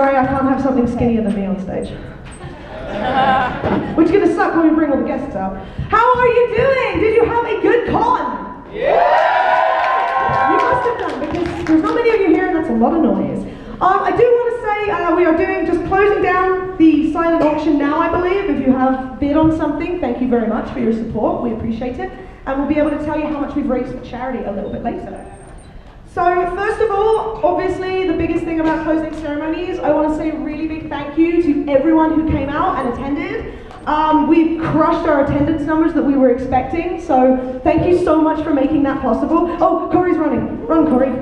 sorry, I can't have something skinnier than me on stage. Which is going to suck when we bring all the guests out. How are you doing? Did you have a good con? Yeah! You must have done, because there's not many of you here and that's a lot of noise. I do want to say we are just closing down the silent auction now, I believe. If you have bid on something, thank you very much for your support. We appreciate it. And we'll be able to tell you how much we've raised for charity a little bit later. So first of all, obviously the biggest thing about closing ceremonies, I want to say a really big thank you to everyone who came out and attended. We've crushed our attendance numbers that we were expecting, so thank you so much for making that possible. Oh, Corey's running. Run, Corey.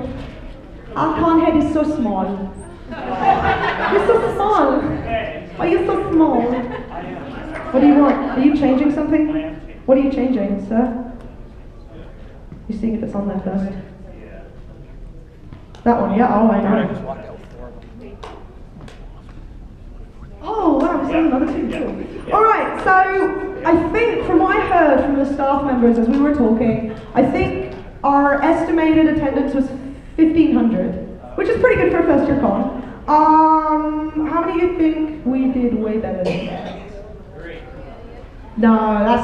Our con head is so small. You're so small. Why are you so small? What do you want? Are you changing something? What are you changing, sir? You're seeing if it's on there first. That one, yeah, oh I know. Oh wow, we're seeing another two too. Alright, so I think from what I heard from the staff members as we were talking, I think our estimated attendance was 1,500, which is pretty good for a first year con. How many of you think we did way better than that? No,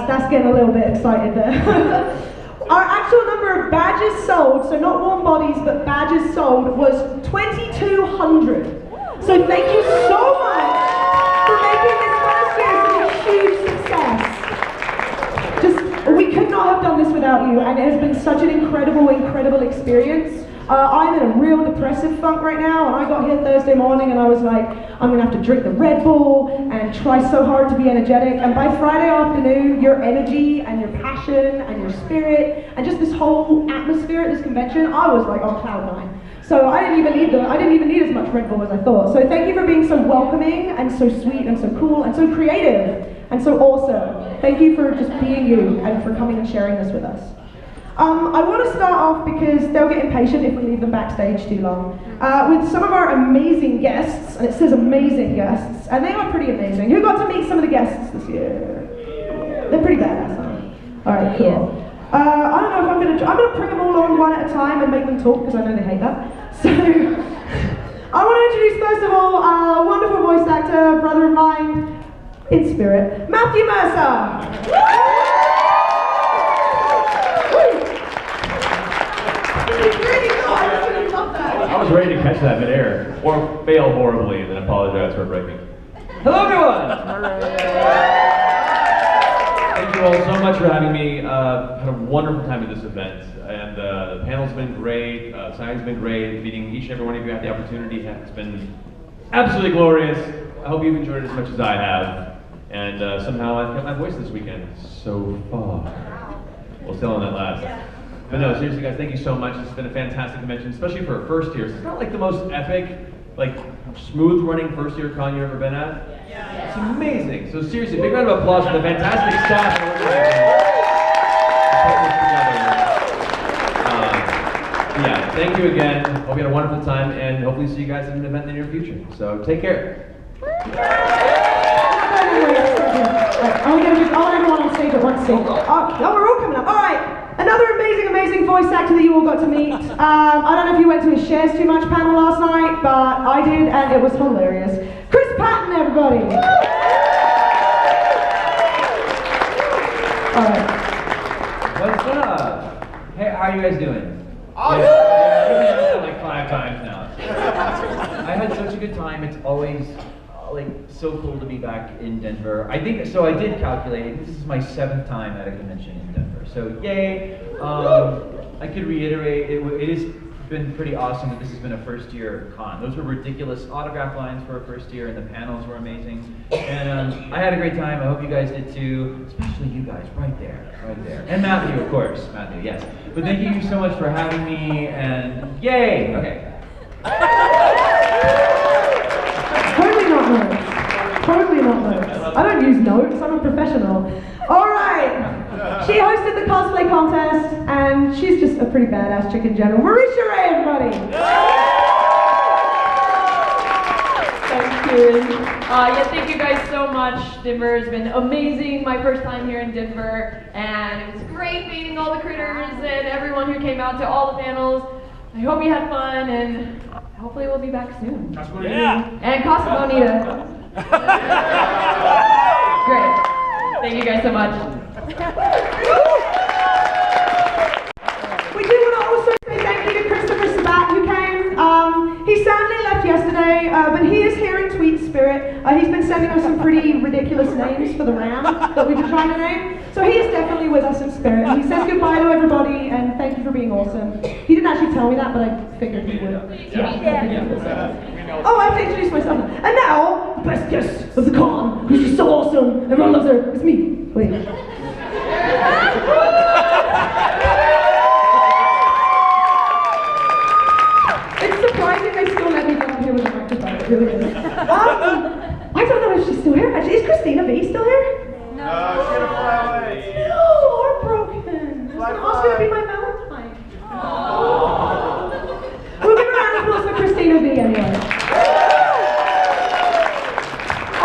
that's getting a little bit excited there. Our actual number of badges sold, so not warm bodies, but badges sold, was 2,200. So thank you so much for making this first year such a huge success. We could not have done this without you, and it has been such an incredible experience. I'm in a real depressive funk right now, and I got here Thursday morning and I was like, I'm gonna have to drink the Red Bull and try so hard to be energetic, and by Friday afternoon, your energy and your passion and your spirit and just this whole atmosphere at this convention, I was like on cloud nine. So I didn't even need as much Red Bull as I thought. So thank you for being so welcoming and so sweet and so cool and so creative and so awesome. Thank you for just being you and for coming and sharing this with us. I want to start off, because they'll get impatient if we leave them backstage too long, with some of our amazing guests, and it says amazing guests, and they are pretty amazing. Who got to meet some of the guests this year? They're pretty badass. Alright, cool. I don't know if I'm gonna bring them all on one at a time and make them talk, because I know they hate that. So, I want to introduce first of all a wonderful voice actor, brother of mine, in spirit, Matthew Mercer! I was ready to catch that midair, or fail horribly, and then apologize for breaking. Hello, everyone! Thank you all so much for having me. Had a wonderful time at this event, and the panel's been great. Science has been great. Meeting each and every one of you had the opportunity. It's been absolutely glorious. I hope you've enjoyed it as much as I have. And somehow I've kept my voice this weekend so far. We'll still on that last. But no, seriously guys, thank you so much. It's been a fantastic convention, especially for a first year. It's not like the most epic, like smooth running first year con you've ever been at. Yeah. It's amazing. So seriously, big round of applause for the fantastic staff and organizers. Yeah, thank you again. Hope you had a wonderful time, and hopefully see you guys at an event in the near future. So take care. I want everyone on stage at once. We're all coming up. All right. Another amazing voice actor that you all got to meet. I don't know if you went to his Shares Too Much panel last night, but I did, and it was hilarious. Chris Patton, everybody! Alright. What's up? Hey, how are you guys doing? Awesome! Yeah, like 5 times now. I had such a good time. It's always like so cool to be back in Denver. I think so. I did calculate. This is my 7th time at a convention in Denver. So yay! I could reiterate. It has been pretty awesome that this has been a first-year con. Those were ridiculous autograph lines for a first year, and the panels were amazing. And I had a great time. I hope you guys did too. Especially you guys, right there, and Matthew, of course, Matthew. Yes. But thank you so much for having me. And yay! Okay. Totally not notes. I don't use notes, I'm a professional. Alright, she hosted the cosplay contest, and she's just a pretty badass chick in general. Marisha Ray, everybody! Thank you. Thank you guys so much. Denver has been amazing. My first time here in Denver, and it was great meeting all the critters and everyone who came out to all the panels. I hope you had fun, and hopefully we'll be back soon. Yeah. And Casa Bonita. Great. Thank you guys so much. We do want to also say thank you to Christopher Sabat who came. He sadly left yesterday, but he is here in tweet spirit. He's been sending us some pretty ridiculous names for the Ram that we've been trying to name. So he is definitely with us in spirit. He says goodbye to everybody and thank you for being awesome. He didn't actually tell me that, but I figured he would. Yeah. Oh, I have to introduce myself. And now, the best guest of the con, who's just so awesome. Everyone loves her. It's me. Wait. It's surprising they still let me get up here with a microphone. It really is. I don't know if she's still here. Actually, is Christina V still here? No, she had to fly away. No, heartbroken. I was going to ask her to be my Valentine. We'll give a round of applause for Christina V anyway.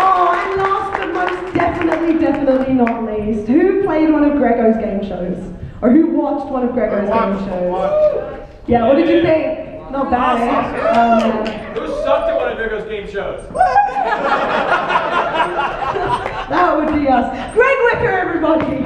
Oh, and last but most definitely not least, who played one of Grego's game shows? Or who watched one of Grego's game shows? Yeah, what did you think? Not bad, eh? Who sucked at one of Virgo's game shows? That would be us. Greg Wicker, everybody!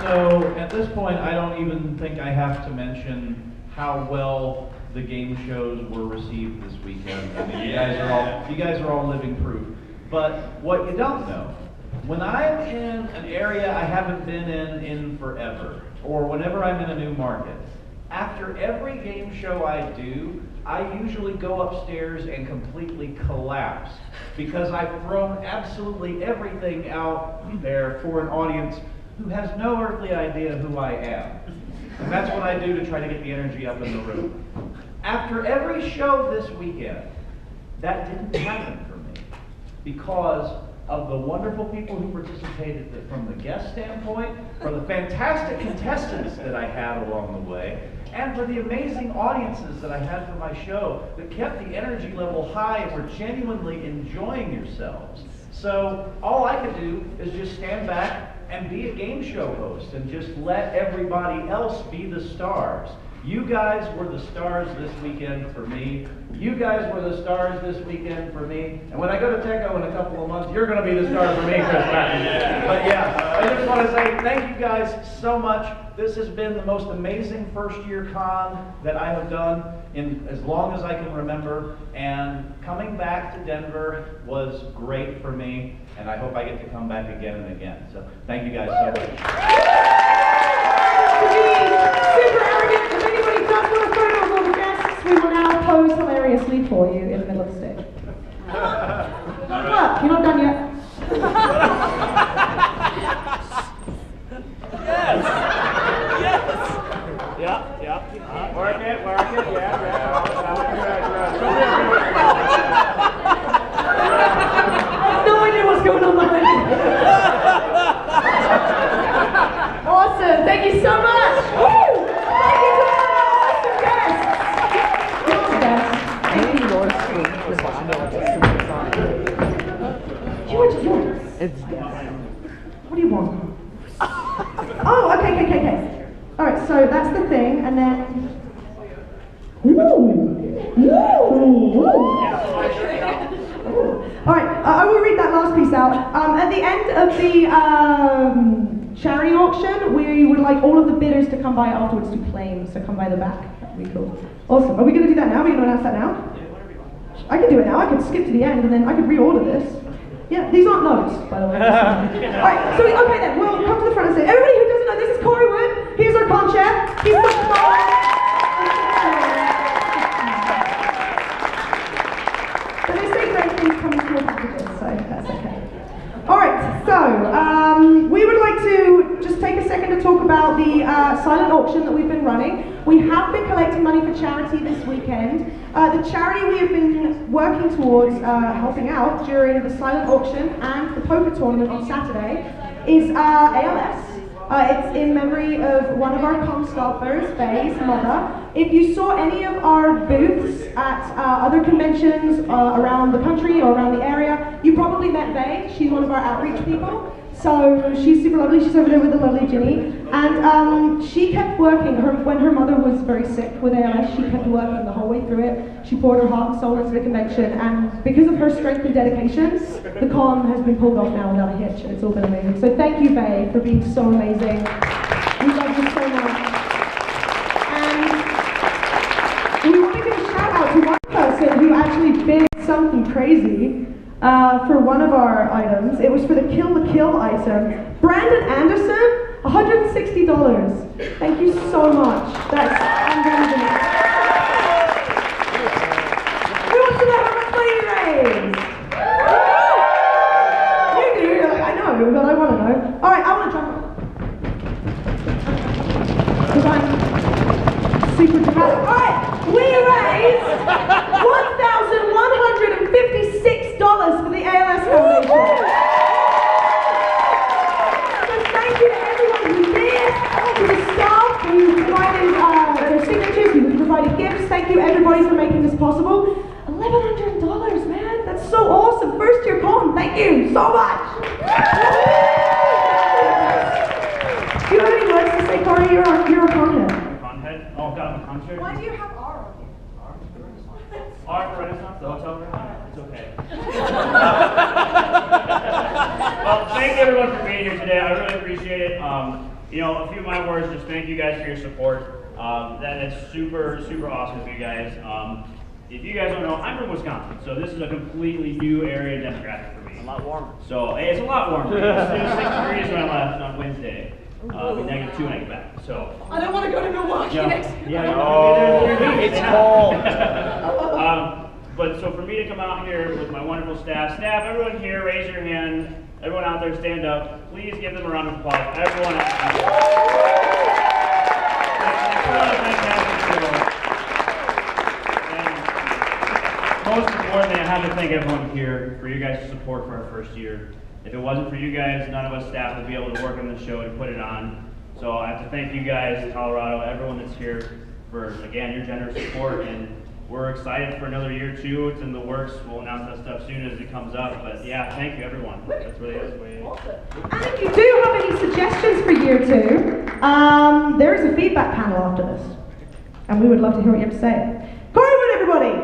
So at this point, I don't even think I have to mention how well the game shows were received this weekend. I mean, you guys are all living proof. But what you don't know, when I'm in an area I haven't been in forever, or whenever I'm in a new market, after every game show I do, I usually go upstairs and completely collapse because I've thrown absolutely everything out there for an audience who has no earthly idea who I am. And that's what I do to try to get the energy up in the room. After every show this weekend, that didn't happen for me because of the wonderful people who participated from the guest standpoint, for the fantastic contestants that I had along the way, and for the amazing audiences that I had for my show that kept the energy level high and were genuinely enjoying yourselves. So all I could do is just stand back and be a game show host and just let everybody else be the stars. You guys were the stars this weekend for me. You guys were the stars this weekend for me. And when I go to Teco in a couple of months, you're going to be the star for me, Chris Patton. But yeah, I just want to say thank you guys so much. This has been the most amazing first-year con that I have done in as long as I can remember. And coming back to Denver was great for me. And I hope I get to come back again and again. So thank you guys so much. Super arrogant. If anybody does want a photo of all the guests, we will now pose hilariously for you in the middle of the stage. Look, you're not done yet. Yes. Yeah. Work it, yeah. I have no idea what's going on behind me. Awesome, thank you so much. Woo! Thank you to our awesome guests. You're the best. Thank you. What do you want? Oh, okay. All right, so that's the thing, and then. All right, I will read that last piece out. At the end of the charity auction, we would like all of the bidders to come by afterwards to claim, so come by the back. That'd be cool. Awesome. Are we going to do that now? Are we going to announce that now? I can do it now. I could skip to the end and then I could reorder this. Yeah, these aren't notes, by the way. Alright, so okay then, we'll come to the front and say, everybody who doesn't know, this is Corey Wood. He's our con chair. He's the But they say great things come in small packages, so that's okay. Alright, so we would like to just take a second to talk about the silent auction that we've been running. We have been collecting money for charity this weekend. The charity we have been working towards helping out during the silent auction and the poker tournament on Saturday is ALS. It's in memory of one of our con-sculptors, Faye's mother. If you saw any of our booths at other conventions around the country or around the area, you probably met Faye. She's one of our outreach people. So she's super lovely. She's over there with the lovely Ginny. And she kept working. When her mother was very sick with ALS, she kept working the whole way through it. She poured her heart and soul into the convention. And because of her strength and dedication, the con has been pulled off now without a hitch. And it's all been amazing. So thank you, Faye, for being so amazing. We love you so much. And we want to give a shout out to one person who actually bid something crazy. For one of our items. It was for the Kill the Kill item. Brandon Anderson, $160. Thank you so much. That's amazing. Who wants to know how much money we raised? You do, you're like, I know, but I want to know. Alright, I want to jump. Because I'm super dramatic. Alright, we raised $1,156 for the ALS Foundation. So thank you to everyone who did, to the staff who provided their signatures, who provided gifts. Thank you everybody for making this possible. $1,100, man, that's so awesome. First year con, thank you so much. Do you have any words to say, Corey? You're a con head. Con head? Oh, God, I'm a concert. Why do you have R on you? Art for Renaissance, the hotel room? It's okay. Well, thank everyone for being here today. I really appreciate it. You know, a few of my words, just thank you guys for your support. That's super, super awesome of you guys. If you guys don't know, I'm from Wisconsin, so this is a completely new area demographic for me. A lot warmer. So, hey, it's a lot warmer. It was 6 degrees when I left on Wednesday. It'll be -2 when I get back. So. I don't want to go to Milwaukee next year. Yeah, it's cold. But so for me to come out here with my wonderful staff, everyone here, raise your hand. Everyone out there, stand up. Please give them a round of applause. Everyone out there. And most importantly, I have to thank everyone here for you guys' support for our first year. If it wasn't for you guys, none of us staff would be able to work on the show to put it on. So I have to thank you guys, Colorado, everyone that's here for, again, your generous support. And we're excited for another year too. It's in the works. We'll announce that stuff soon as it comes up. But yeah, thank you everyone. That's really it. And if you do have any suggestions for year 2, there is a feedback panel after this. And we would love to hear what you have to say. Coreywood, everybody!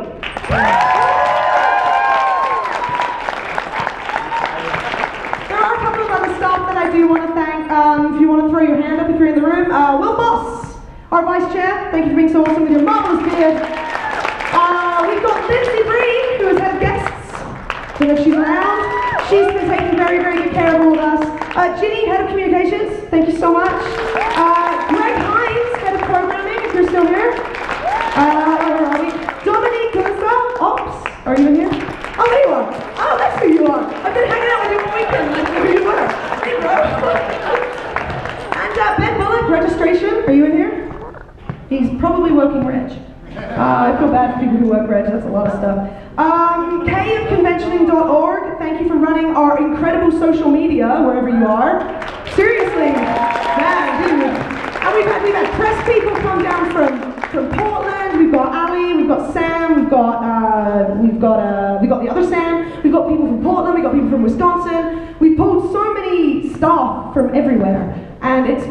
There are a couple of other staff that I do want to thank. If you want to throw your hand up if you're in the room. Will Boss, our vice chair. Thank you for being so awesome with your marvelous beard. We've got Lindsay Bree, who has had guests. I don't know if she's around. She's been taking very, very good care of all of us. Ginny, head of communications. Thank you so much. Greg Hines, head of programming, if you're still here. Where are we? Dominique Gursa, Ops. Are you in here? Oh, there you are. Oh, that's who you are. I've been hanging out with you all weekend. I didn't know who you were. Hey, bro. And Ben Bullock, registration. Are you in here? He's probably working reg. I feel bad for people who work reg. That's a lot of stuff. Kay of conventioning.org. Thank you for running our incredible social media wherever you are. Seriously, man, dude. And we've had press people come down from Portland. We've got Ali. We've got Sam. We've got the other Sam. We've got people from Portland. We've got people from Wisconsin. We've pulled so many staff from everywhere. And it's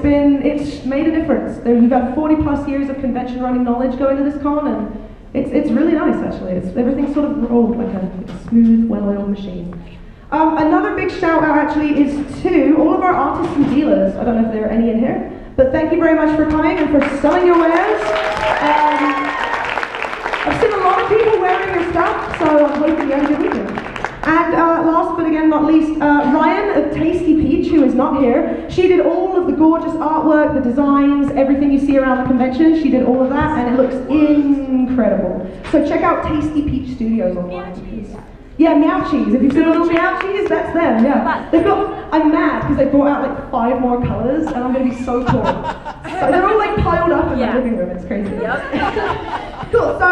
made a difference. We've had 40 plus years of convention running knowledge going to this con, and it's really nice actually. Everything's sort of rolled like a smooth, well-oiled machine. Another big shout out actually is to all of our artists and dealers. I don't know if there are any in here, but thank you very much for coming and for selling your wares. I've seen a lot of people wearing your stuff, so I'm hoping you have a good weekend. And last but again not least, Ryan of Tasty Peach, who is not here. She did all of the gorgeous artwork, the designs, everything you see around the convention. She did all of that, and it looks incredible. So check out Tasty Peach Studios online. Yeah, Meow Cheese. If you've seen little Meow Cheese, that's them, yeah. They've got, I'm mad because they brought out like 5 more colors, and I'm going to be so cool. So they're all like piled up in the living room. It's crazy. Yep. Cool. So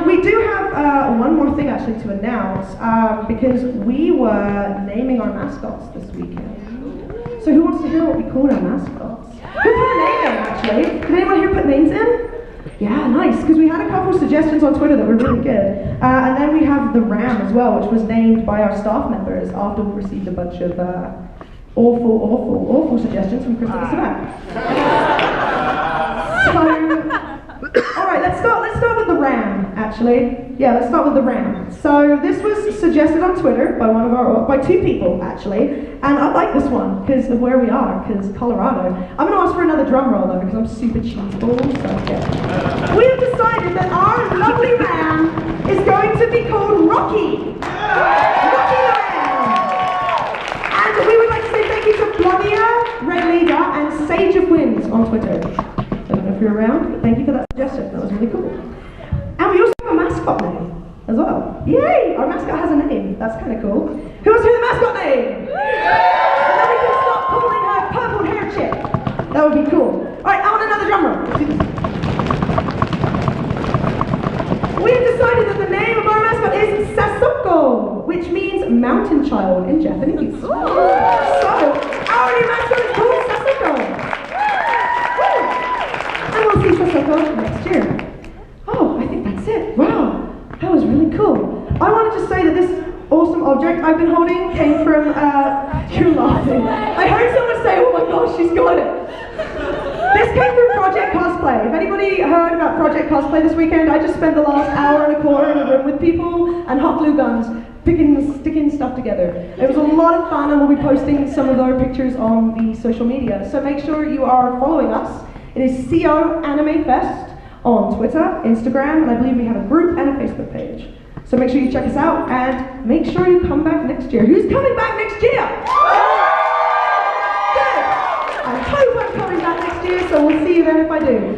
we do have one more thing actually to announce because we were naming our mascots this weekend. So who wants to hear what we called our mascots? Who put a name in actually? Did anyone here put names in? Yeah, nice, because we had a couple of suggestions on Twitter that were really good. And then we have the Ram as well, which was named by our staff members after we received a bunch of awful suggestions from Christopher Sabat. So, alright, let's start with the RAM, actually. Yeah, let's start with the RAM. So this was suggested on Twitter by two people, actually, and I like this one because of where we are, because Colorado. I'm going to ask for another drum roll though, because I'm super cheeseball, so yeah. We have decided that our lovely RAM is going to be called Rocky. Rocky the Ram. And we would like to say thank you to Bloggia, Red Leader, and Sage of Winds on Twitter. I don't know if you're around, but thank you for that suggestion. That was really cool. And we also have a mascot name as well. Yay! Our mascot has a name. That's kind of cool. Who wants to hear the mascot name? And then we can stop calling her Purple Hair Chick. That would be cool. Alright, I want another drum roll. Let's do this. We have decided that the name of our mascot is Sasoko, which means mountain child in Japanese. So, our new mascot is called Sasoko. And we'll see Sasoko next year. Oh, I think that's it. Wow, that was really cool. I wanted to say that this awesome object I've been holding came from, you're laughing. I heard someone say, oh my gosh, she's got it. This came from Project Cosplay. If anybody heard about Project Cosplay this weekend, I just spent the last hour and a quarter in a room with people and hot glue guns, sticking stuff together. It was a lot of fun, and we'll be posting some of our pictures on the social media. So make sure you are following us. It is CO Anime Fest on Twitter, Instagram, and I believe we have a group and a Facebook page. So make sure you check us out, and make sure you come back next year. Who's coming back next year? Good! I hope I'm coming back next year, so we'll see you then if I do.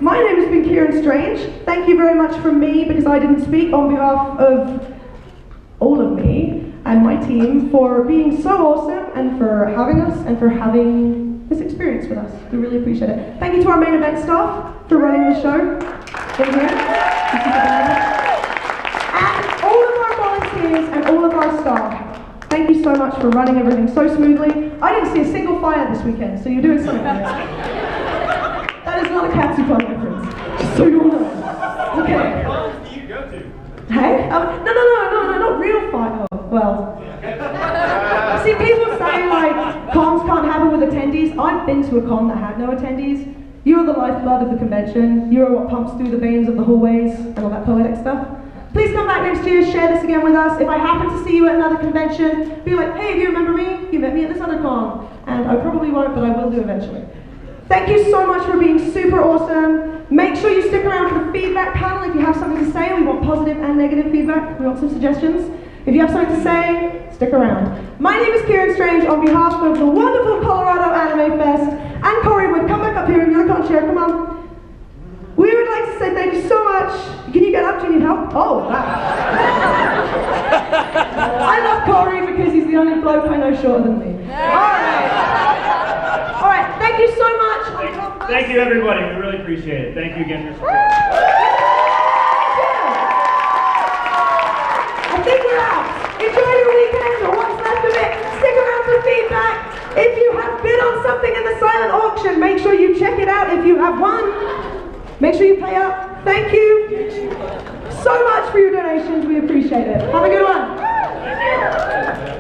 My name has been Kieran Strange. Thank you very much from me, because I didn't speak, on behalf of all of me and my team, for being so awesome, and for having us, and for having this experience with us. We really appreciate it. Thank you to our main event staff for running the show. And all of our volunteers and all of our staff, thank you so much for running everything so smoothly. I didn't see a single fire this weekend, so you're doing something right. That is not a Katsupan reference, just so you all know. Okay. What else do you go to? Hey? No, not real fire. Oh, well. See, people say like cons can't happen with attendees. I've been to a con that had no attendees. You're the lifeblood of the convention. You're what pumps through the veins of the hallways and all that poetic stuff. Please come back next year, share this again with us. If I happen to see you at another convention, be like, hey, do you remember me? You met me at this other con. And I probably won't, but I will do eventually. Thank you so much for being super awesome. Make sure you stick around for the feedback panel if you have something to say. We want positive and negative feedback. We want some suggestions. If you have something to say, stick around. My name is Kieran Strange on behalf of the wonderful Colorado Anime Fest, and Corey Wood. Come back up here in your con chair, come on. We would like to say thank you so much. Can you get up? Do you need help? Oh, wow. I love Corey because he's the only bloke I know shorter than me. Alright, thank you so much. Thank you, everybody. We really appreciate it. Thank you again for support. I think we're out. Enjoy your weekend or what's left of it. Stick around for feedback. If you have bid on something in the silent auction, make sure you check it out if you have won. Make sure you pay up. Thank you so much for your donations. We appreciate it. Have a good one. Thank you.